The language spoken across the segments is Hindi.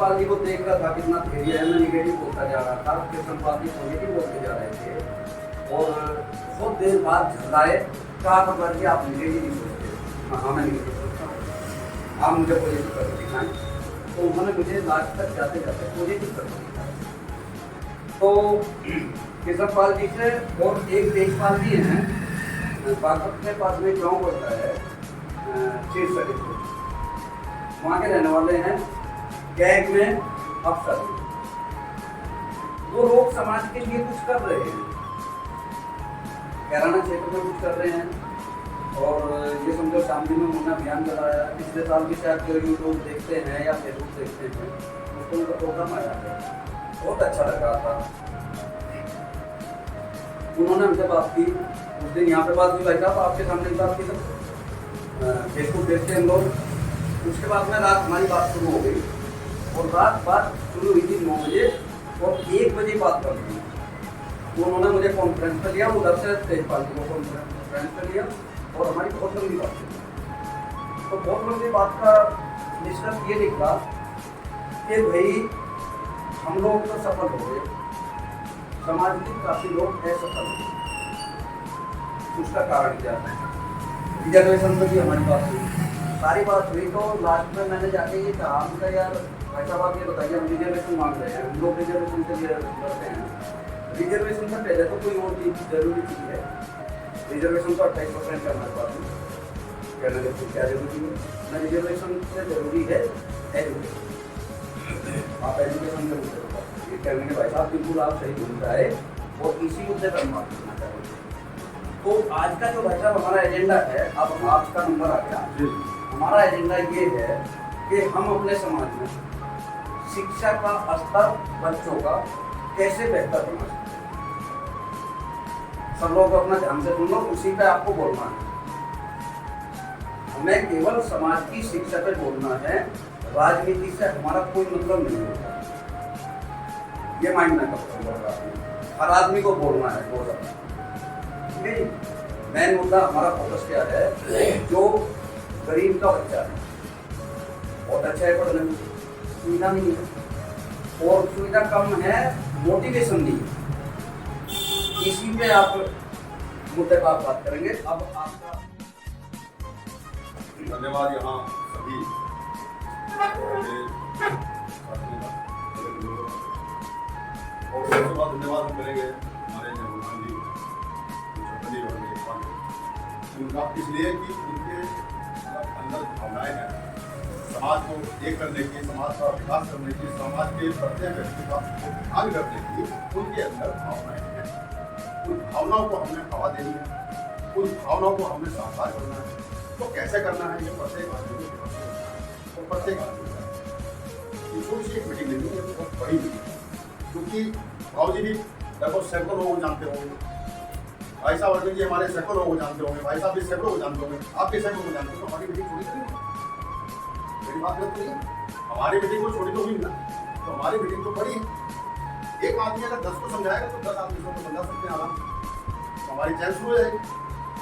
कृष्णपाल जी को देख रहा था कितना धैर्य है, मैं निगेटिव बोलता जा रहा था, कृष्णपाल जी पॉजिटिव बोलते जा रहे थे और बहुत देर बाद झगड़ाए, कहा पकड़ के आप निगेटिव नहीं सोचते। हाँ मैं निगेटिव सोचता हूँ, आप मुझे पॉजिटिव करके दिखाएं। तो उन्होंने मुझे लास्ट तक जाते जाते पॉजिटिव करके दिखाया। तो कृष्णपाल जी से और एक देशपाल जी हैं, बागपत के पास में गाँव पड़ता है शीर्षक, वहाँ के रहने वाले हैं, गैग में अफसर। वो लोग समाज के लिए कुछ कर रहे हैं, कैराना क्षेत्र में कुछ कर रहे हैं और ये समझो शामली में उन्होंने अभियान चलाया। पिछले साल भी शायद जो यूट्यूब देखते हैं या फेसबुक देखते हैं उसको उनका प्रोग्राम आया है, बहुत अच्छा लग रहा था। उन्होंने हमसे बात की, उस दिन यहाँ पे बात हुई, भाई साहब आपके सामने ही बात की तो फेसबुक देखते हम लोग। उसके बाद में रात हमारी बात शुरू हो गई और रात बात शुरू हुई थी 9 बजे और 1 बजे बात कर दी। तो उन्होंने मुझे कॉन्फ्रेंस पर लिया, उधर से तेजपाल जी को कॉन्फ्रेंस पर लिया और हमारी बहुत लंबी बात हुई। तो बहुत लंबी बात का निष्कर्ष ये निकला कि भाई हम लोग तो सफल हो गए, समाज के काफ़ी लोग असफल हो गए। उसका कारण क्या है? रिजर्वेशन पर भी हमारी बात हुई, सारी बात हुई। तो लास्ट में मैंने जाके ये कहा, उनका यार भाई साहब आप ये बताइए, हम रिजर्वेशन मांग रहे हैं, हम लोग रिजर्वेशन के लिए लड़ते हैं। रिजर्वेशन से पहले तो कोई और चीज़ जरूरी चीज़ है, रिजर्वेशन तो 28% का हमारे पास में कहने के क्या जरूरी है ना, रिजर्वेशन से जरूरी है एजुकेशन। आप एजुकेशन से मुझे ये कहने के भाई साहब बिल्कुल आप सही बोल रहे हैं और इसी मुद्दे पर हम बात करना चाहेंगे। तो आज का जो भाई साहब हमारा एजेंडा है, अब आपका नंबर आ गया, हमारा एजेंडा ये है कि हम अपने समाज में शिक्षा का स्तर बच्चों का कैसे बेहतर बना सकते हैं। सब लोग अपना ध्यान से सुन लो, उसी पे आपको बोलना है। हमें केवल समाज की शिक्षा पे बोलना है, राजनीति से हमारा कोई मतलब नहीं होता। ये माइंड में कब हर आदमी को बोलना है, बोलना मेन मुद्दा हमारा फोकस क्या है। जो गरीब का बच्चा है, बहुत अच्छा है पढ़ने में, सुविधा नहीं है और सुविधा कम है, मोटिवेशन नहीं है। इसी पे आप मुद्दे पर बात करेंगे। अब आपका धन्यवाद यहाँ सभी और सबसे बाद धन्यवाद हम करेंगे हमारे नेहरू जी और मेरे पास उनका, इसलिए कि उनके अंदर भावनाएं हैं समाज को एक करने की, समाज का विकास करने की, समाज के प्रत्येक व्यक्ति का ध्यान करने की उनके अंदर भावनाएं हैं। उन भावनाओं को हमने हवा देनी है, उन भावनाओं को हमने साकार करना है। तो कैसे करना है, ये प्रत्येक आदमी को और प्रत्येक आदमी का छोटी सी एक मीटिंग लेनी है, बहुत बड़ी मीटिंग, क्योंकि बाबू जी भी लगभग सैकड़ों लोगों को जानते होंगे, भाई साहब अर्जुन जी हमारे सैकड़ों लोगों को जानते होंगे, भाई साहब भी सैकड़ों को जानते होंगे, आपके सैकड़ों को जानते हो। तो हमारी मीटिंग छोटी नहीं, मेरी बात गलत नहीं है, हमारी मीटिंग को छोटी तो हुई ना, तो हमारी मीटिंग तो बड़ी है। एक आदमी अगर 10 को समझाएगा तो 10 आदमी को समझा सकते हैं आराम, तो हमारी चैन शुरू हो जाएगी।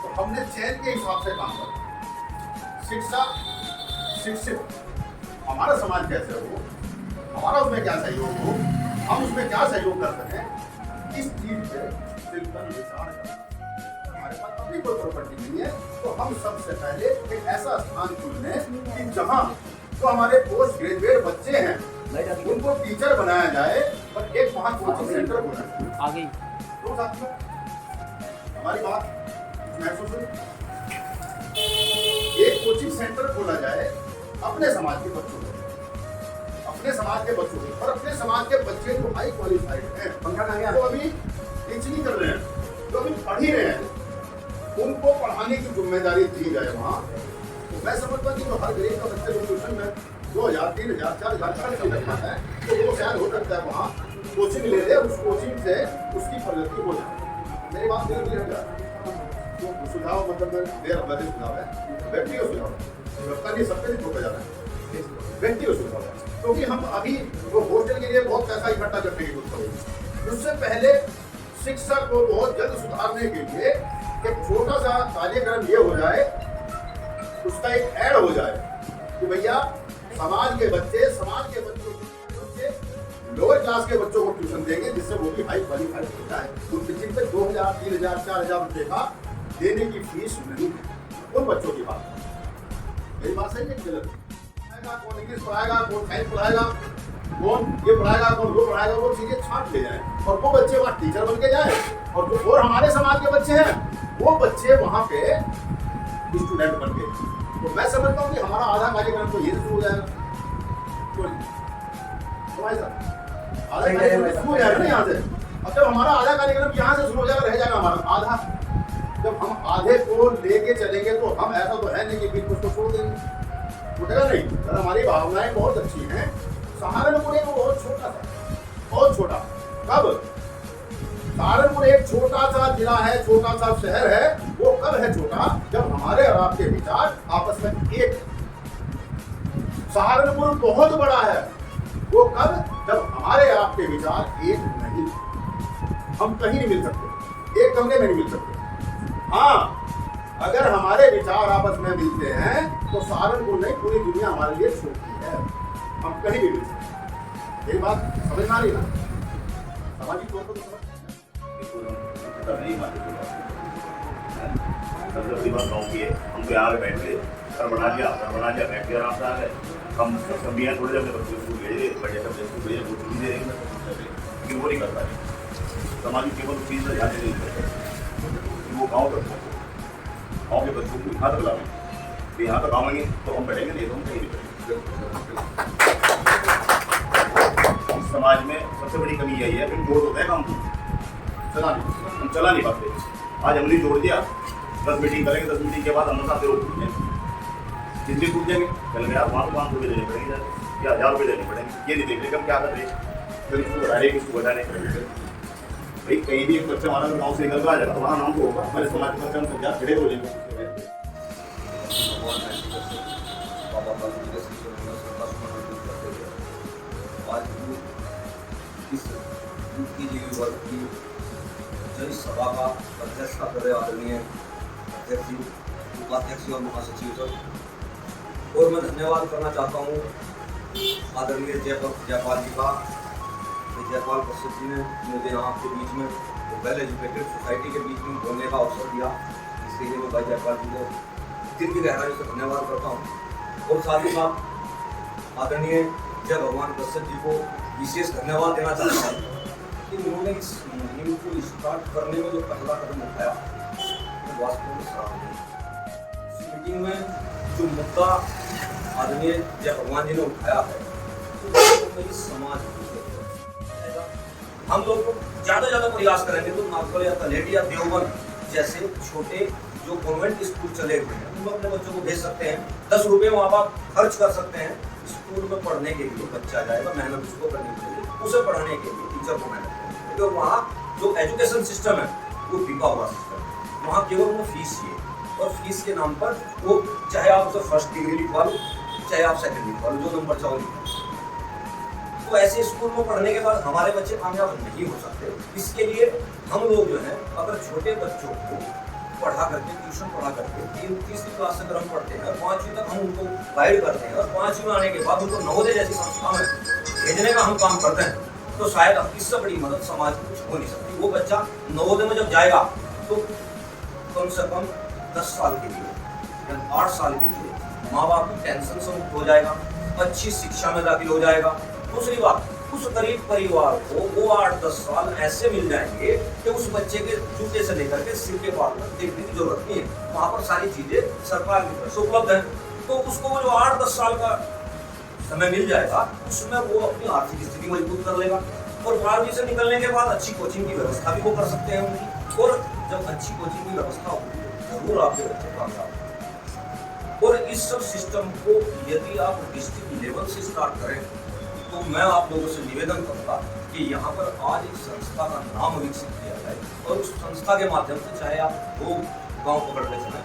तो हमने चैन के हिसाब से काम करना। शिक्षा, शिक्षित हमारा समाज कैसे हो, हमारा उसमें क्या सहयोग हो, हम उसमें क्या सहयोग कर सकें, इस चीज पे चिंतन विचार करना। हमारे पास अभी कोई प्रॉपर्टी नहीं है, तो हम सबसे पहले एक ऐसा स्थान चुन लें कि जहाँ जो हमारे पोस्ट ग्रेजुएट बच्चे हैं उनको टीचर बनाया जाए और एक वहाँ कोचिंग सेंटर खोला आ गई। तो साथियों हमारी बात महसूस हुई, एक कोचिंग सेंटर खोला जाए अपने समाज के बच्चों को, अपने समाज के बच्चों को, और अपने समाज के बच्चे जो हाई क्वालिफाइड हैं, जो अभी टीचिंग कर रहे हैं, जो अभी पढ़ ही रहे हैं, उनको पढ़ाने की जिम्मेदारी दी जाए वहाँ। तो मैं समझता हूँ कि जो हर गरीब का बच्चे को ट्यूशन में 2000, 3000, 4000 खर्च करना है, तो वो शायद हो सकता है वहाँ कोचिंग ले ले, उस कोचिंग से उसकी प्रगति हो जाए। मेरी बात तो सुझाव मतलब देर अपना सुझाव है, व्यक्तिगत सुझाव है, सबका नहीं, सबके लिए ठोका जाता है, व्यक्तिगत सुझाव है। क्योंकि हम अभी वो हॉस्टल के लिए बहुत पैसा इकट्ठा करने की कोशिश करेंगे, उससे पहले शिक्षा को बहुत जल्द सुधारने के लिए एक छोटा सा कार्यक्रम ये हो जाए, उसका एक ऐड हो जाए कि भैया समाज के बच्चे, समाज के बच्चों लोअर क्लास के बच्चों को ट्यूशन देंगे जिससे वो भी हाई क्वालिफाइड हो जाए। उनके जिन पे 2000, 3000, 4000 रुपये का देने की फीस नहीं है उन बच्चों की बात। मेरी बात सही है गलत? कौन इंग्लिश पढ़ाएगा, कौन साइंस पढ़ाएगा, कौन ये पढ़ाएगा, कौन वो पढ़ाएगा, वो चीजें छाट ले जाए और वो बच्चे वहाँ टीचर बन के जाए। और हमारे समाज के बच्चे हैं वो बच्चे वहाँ पे स्टूडेंट बन गए। तो मैं समझता हूँ कि हमारा आधा कार्यक्रम तो ये शुरू हो जाएगा। आधा कार्यक्रम शुरू हो जाएगा ना यहाँ से। अब जब हमारा आधा कार्यक्रम यहाँ से शुरू हो जाएगा, रह जाएगा हमारा आधा। जब हम आधे को लेके चलेंगे तो हम ऐसा तो है नहीं कि बीच उसको छोड़ देंगे, उठेगा नहीं। तो हमारी भावनाएं बहुत अच्छी हैं। सहारनपुर एक बहुत छोटा था, बहुत छोटा। कब? सहारनपुर एक छोटा सा जिला है, छोटा सा शहर है। वो कब है छोटा? जब हमारे और आपके विचार आपस में एक। सहारनपुर बहुत बड़ा है। वो कब? जब हमारे आपके विचार एक नहीं। हम कहीं नहीं मिल सकते, एक कमरे में नहीं मिल सकते। हाँ, अगर हमारे विचार आपस में मिलते हैं तो सहारनपुर नहीं पूरी दुनिया हमारे लिए छोटी है। हम कहीं भी मिल सकते। ये बात समझ आ रही ना? सामाजिक तौर पर सबसे बड़ी बात गाँव की है। हम तो यहाँ पे बैठ गए, घर बना लिया बैठ गया, आराम से आ गए। हम सब यहाँ थोड़े अपने बच्चों को भेज रहे, बड़े सब स्कूल भेजे, वो छुट्टी दे रहे हैं, लेकिन वो नहीं कर पा रहे। समाज केवल चीज़ पर ध्यान नहीं देते। वो गाँव तक गाँव के बच्चों को यहाँ तक लाएं, यहाँ तक आवेंगे तो हम बैठेंगे, नहीं तो हम कहीं नहीं बैठेंगे। इस समाज में सबसे बड़ी कमी यही है कि जोड़ होता है काम को हम चला नहीं पाते। आज हमने जोड़ दिया, 10 मीटिंग करेंगे, 10 मीटिंग के बाद हम साथ रोक टूट जाएंगे, जितने टूट जाएंगे चल गया 500 रुपये देने पड़ेंगे या 1000 रुपये देने पड़ेंगे। ये नहीं देख रहे हम क्या कर रहे हैं, फिर इसको बढ़ा रहे इसको बढ़ा रहे। भाई कहीं भी एक बच्चा हमारा गाँव से निकल कर आ जाएगा तो वहाँ नाम तो होगा, हमारे समाज के बच्चे हम संख्या खड़े हो जाएंगे। इस सभा का अध्यक्षता कर रहे आदरणीय अध्यक्ष जी, उपाध्यक्ष और महासचिव सब। और मैं धन्यवाद करना चाहता हूँ आदरणीय जयपाल जी का। जयपाल कश्यप जी ने मुझे यहाँ आपके बीच में वेल एजुकेटेड सोसाइटी के बीच में बोलने का अवसर दिया, इसके लिए मैं भाई जयपाल जी को दिल की गहराई से धन्यवाद करता हूँ। और साथ ही साथ आदरणीय जय भगवान कश्यप जी को विशेष धन्यवाद देना चाहता हूँ कि उन्होंने इस मुहिम को स्टार्ट करने में जो पहला कदम उठाया वो वास्तव में सराहनीय है। इस मीटिंग में जो मुद्दा आदरणीय जय भगवान जी ने उठाया है तो इस समाज हम लोग ज़्यादा प्रयास करेंगे तो नागपुर या तलेटी या देवबंद जैसे छोटे जो कॉन्वेंट स्कूल चले हुए हैं उनमें अपने बच्चों को भेज सकते हैं। 10 रुपये माँ बाप खर्च कर सकते हैं स्कूल में पढ़ने के लिए। बच्चा जाएगा, मेहनत उसको करनी पड़ेगी, उसे पढ़ाने के लिए टीचर को मेहनत करनी पड़ेगी। और वहाँ जो एजुकेशन सिस्टम है वो बिका हुआ सिस्टम है। वहाँ केवल वो फीस ही है और फीस के नाम पर वो चाहे आप उसे फर्स्ट डिग्री लिखवा लो, चाहे आप सेकेंड लिखवा लो, जो नंबर चाहो लिखवा लो। तो ऐसे स्कूल में पढ़ने के बाद हमारे बच्चे कामयाब नहीं हो सकते। इसके लिए हम लोग जो है अगर छोटे बच्चों को पढ़ा करके, ट्यूशन पढ़ा करके 3-तीसरी क्लास से अगर हम पढ़ते हैं और 5वीं तक हम उनको गाइड करते हैं और 5वीं में आने के बाद उनको नवोदय जैसी संस्था में भेजने का हम काम करते हैं तो शायद इससे बड़ी मदद समाज की कुछ हो नहीं सकती। वो बच्चा नवोदय में जब जाएगा तो कम से कम 10 साल के लिए या 8 साल के लिए माँ बाप की टेंशन से मुक्त हो जाएगा, अच्छी शिक्षा में दाखिल हो जाएगा। दूसरी बात, उस गरीब परिवार को वो 8-10 साल ऐसे मिल जाएंगे कि उस बच्चे के जूते से लेकर के सिर के बाल तक देखने की जरूरत नहीं है। वहाँ पर सारी चीजें सरकार की तरफ से उपलब्ध है। तो उसको वो जो 8-10 साल का समय मिल जाएगा उसमें वो अपनी आर्थिक स्थिति मजबूत कर लेगा और 12वीं से निकलने के बाद अच्छी कोचिंग की व्यवस्था भी वो कर सकते हैं उनकी। और जब अच्छी कोचिंग की व्यवस्था होगी जरूर आपके बच्चे कामयाब। और इस सब सिस्टम को यदि आप डिस्ट्रिक्ट लेवल से स्टार्ट करें तो मैं आप लोगों से निवेदन करूंगा कि यहाँ पर आज एक संस्था का नाम विकसित किया जाए और उस संस्था के माध्यम से चाहे आप 2 गांव पकड़ के चलें,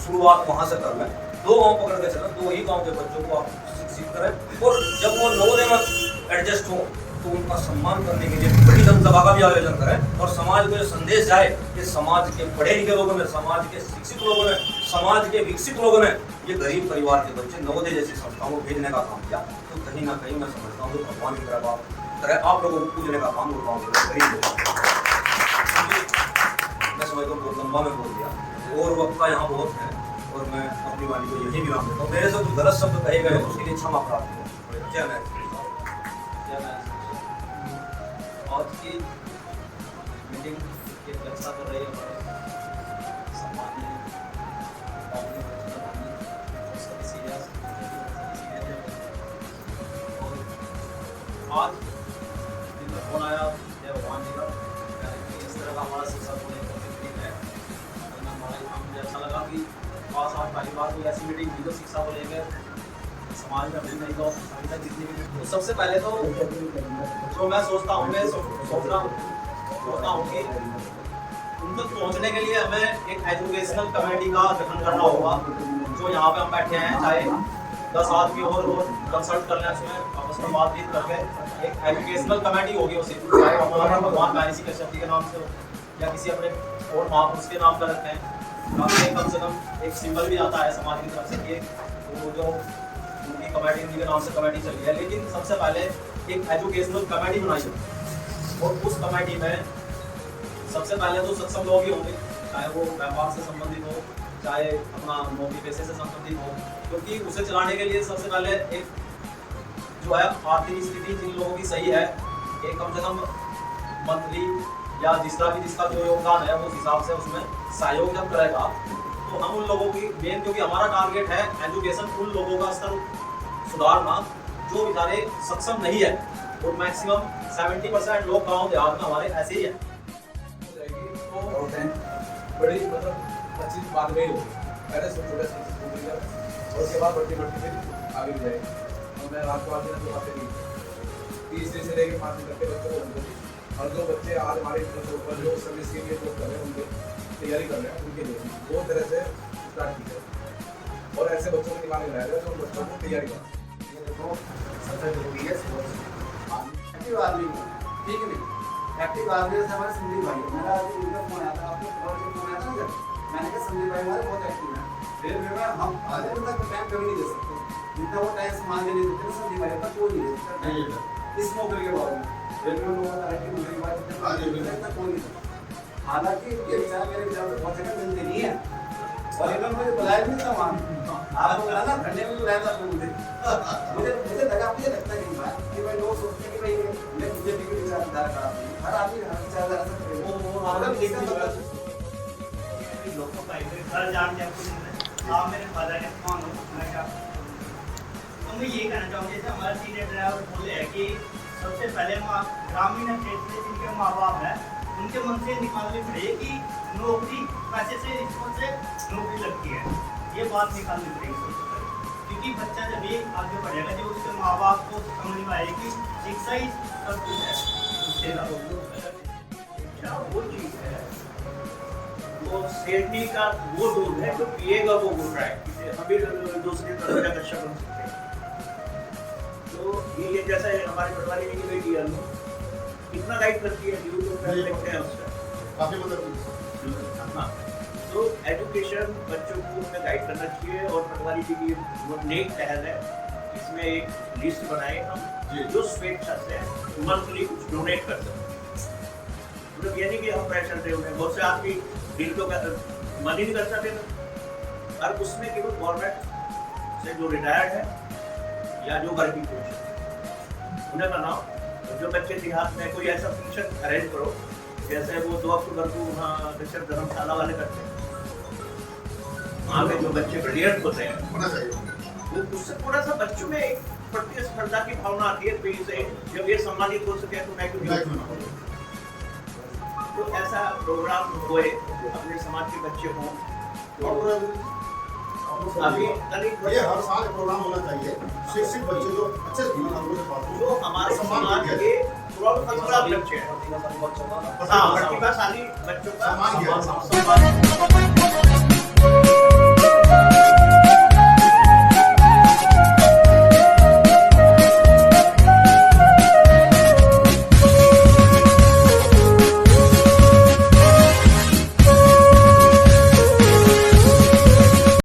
शुरुआत वहाँ से कर लें, 2 गांव पकड़ के चलें, 2 ही गांव के बच्चों को आप शिक्षित करें और जब वो नवोदय में एडजस्ट हो तो उनका सम्मान करने के लिए बड़ी जनसभा का भी आयोजन करें और समाज को ये संदेश जाए कि समाज के पढ़े लिखे लोगों ने, समाज के शिक्षित लोगों ने, समाज के विकसित लोगों ने ये गरीब परिवार के बच्चे नवोदय जैसी संस्थाओं को भेजने का काम किया। तो कहीं ना कहीं मैं समझता हूँ कि भगवान की कृपा तरह आप लोगों को पूजने का काम करता हूँ। मैं समझता हूँ बहुत लंबा में बोल दिया और वक्त का यहाँ बहुत है और मैं अपनी वाणी को यही विराम देता हूँ। मेरे से जो गलत शब्द कहे गए उसके लिए क्षमा प्राप्त करूँ। जय मैं आज की मीटिंग की अध्यक्षता कर रही है हमारे सम्माननीय बाबू और सभी सीनियर्स और आज दिन में फोन आया जय भगवान जी का कि इस तरह का हमारा शिक्षा होने का मीटिंग है। मुझे अच्छा लगा कि पास आज पहली बार कोई ऐसी मीटिंग हुई जो शिक्षा को लेकर समाज में अभी नहीं तो अभी तक जितनी भी तो सबसे पहले तो जो मैं सोचता हूँ कि उन तक पहुँचने के लिए हमें एक एजुकेशनल कमेटी का गठन करना होगा। जो यहाँ पे हम बैठे हैं चाहे 10 आदमी और कंसल्ट कर लें उसमें आपस में बातचीत करके एक एजुकेशनल कमेटी होगी उसी चाहे हमारा भगवान गायसी कश्यप के नाम से हो या किसी अपने और महापुरुष के नाम पर रखें। कम से कम एक सिंबल भी आता है समाज की तरफ से कि वो जो उनकी कमेटी उनके नाम से कमेटी चली है। लेकिन सबसे पहले एक एजुकेशनल कमेटी बनाई और उस कमेटी में सबसे पहले तो सक्षम लोग ही होंगे, चाहे वो व्यापार से संबंधित हो चाहे अपना नौकरी पेशे से संबंधित हो, क्योंकि उसे चलाने के लिए सबसे पहले एक जो है आर्थिक स्थिति जिन लोगों की सही है एक कम से कम मंथली या जिसका जो योगदान है उस हिसाब से उसमें सहयोग जब करेगा तो हम उन लोगों की मेन, क्योंकि हमारा टारगेट है एजुकेशन, उन लोगों का स्तर सुधारना जो बेचारे सक्षम नहीं है और मैक्सिमम 70% लोग गाँव देहात में हमारे ऐसे ही है। बड़ी मतलब अच्छी बात नहीं होगी, पहले से छोटे से और उसके बाद बढ़ती फिर आगे भी जाएगी। और मैं आपको आगे ना तो बातें नहीं 30 से लेकर 5 तक के बच्चों को बोलते और जो बच्चे आज हमारे ऊपर जो सर्विस के लिए जो कर रहे हैं उनके तैयारी कर रहे हैं उनके लिए दो तरह से स्टार्ट की है और ऐसे बच्चों को दिमाग में लाया जो बच्चों को तैयारी कर सबसे जरूरी है एक्टिव आदमी ठीक है नहीं एक्टिव आदमी से हमारे संदीप भाई मेरा आज उनका फोन आया था आपको फोन आया था ना जब मैंने कहा संदीप भाई हमारे बहुत एक्टिव हैं फिर मैं हम आज तक टाइम कभी नहीं दे सकते जितना वो टाइम मान नहीं देते संदीप भाई तक वो नहीं दे सकते इस मौके के बाद फिर भी लोगों का एक्टिव होने के बाद आज तक कोई नहीं। हालांकि ये विचार मेरे विचार से बहुत जगह मिलते नहीं है और इन्होंने मुझे बुलाया नहीं था वहाँ आप बोला ना ठंडे में बुलाया था मुझे लगा मुझे लगता है कि भाई लोग सोचते हैं कि भाई मैं बीजेपी के विचारधारा का हर आदमी हर विचारधारा से वो आदम देखता लोगों का घर जान जाए आप मेरे फादर ने कौन हो मैं क्या तो मैं ये कहना चाहूँगा जैसे हमारा सीनियर ड्राइवर बोले हैं कि सबसे पहले ग्रामीण क्षेत्र में जिनके माँ बाप हैं उनके मन से निकालनी पड़ेगी कि नौकरी पैसे से रिश्वत से नौकरी लगती है, ये बात निकालनी पड़ेगी सबसे पहले, क्योंकि बच्चा जब भी आगे बढ़ेगा जो उसके माँ बाप को समझ में आएगी शिक्षा ही सब कुछ है। शिक्षा वो चीज़ है तो सेठी का वो दूध है जो पिएगा वो बोल रहा है अभी दूसरे तरह का कक्षा बन सकते हैं। तो ये जैसा हमारे पटवारी की बेटी है कितना गाइड करती है देखते हैं उसका काफी मदद। हाँ तो एजुकेशन बच्चों को उसमें गाइड करना चाहिए और पटवारी जी की वो नेक पहल है इसमें एक लिस्ट बनाए हम जो स्वेच्छा से मंथली कुछ डोनेट कर सकते हैं। मतलब ये नहीं कि हम प्रेशर दे उन्हें बहुत से आदमी दिल तो मन ही नहीं कर सकते और उसमें केवल गवर्नमेंट से जो रिटायर्ड है या जो घर की कोच उन्हें बनाओ जो बच्चे देहात में कोई ऐसा फंक्शन अरेंज करो जैसे वो 2 अक्टूबर को वहाँ धर्मशाला वाले करते हैं वहाँ पे जो बच्चे ब्रिलियंट होते हैं होना चाहिए वो उससे थोड़ा सा बच्चों में एक प्रतिस्पर्धा की भावना आती है तो से जब ये सम्मानित हो सके तो मैं क्यों तो ऐसा प्रोग्राम हुए अपने समाज के बच्चे हों और अभी ये हर साल प्रोग्राम होना चाहिए शिक्षित बच्चे जो अच्छे जो हमारे समाज के बच्चे हैं हाँ प्रतिभाशाली बच्चों का सम्मान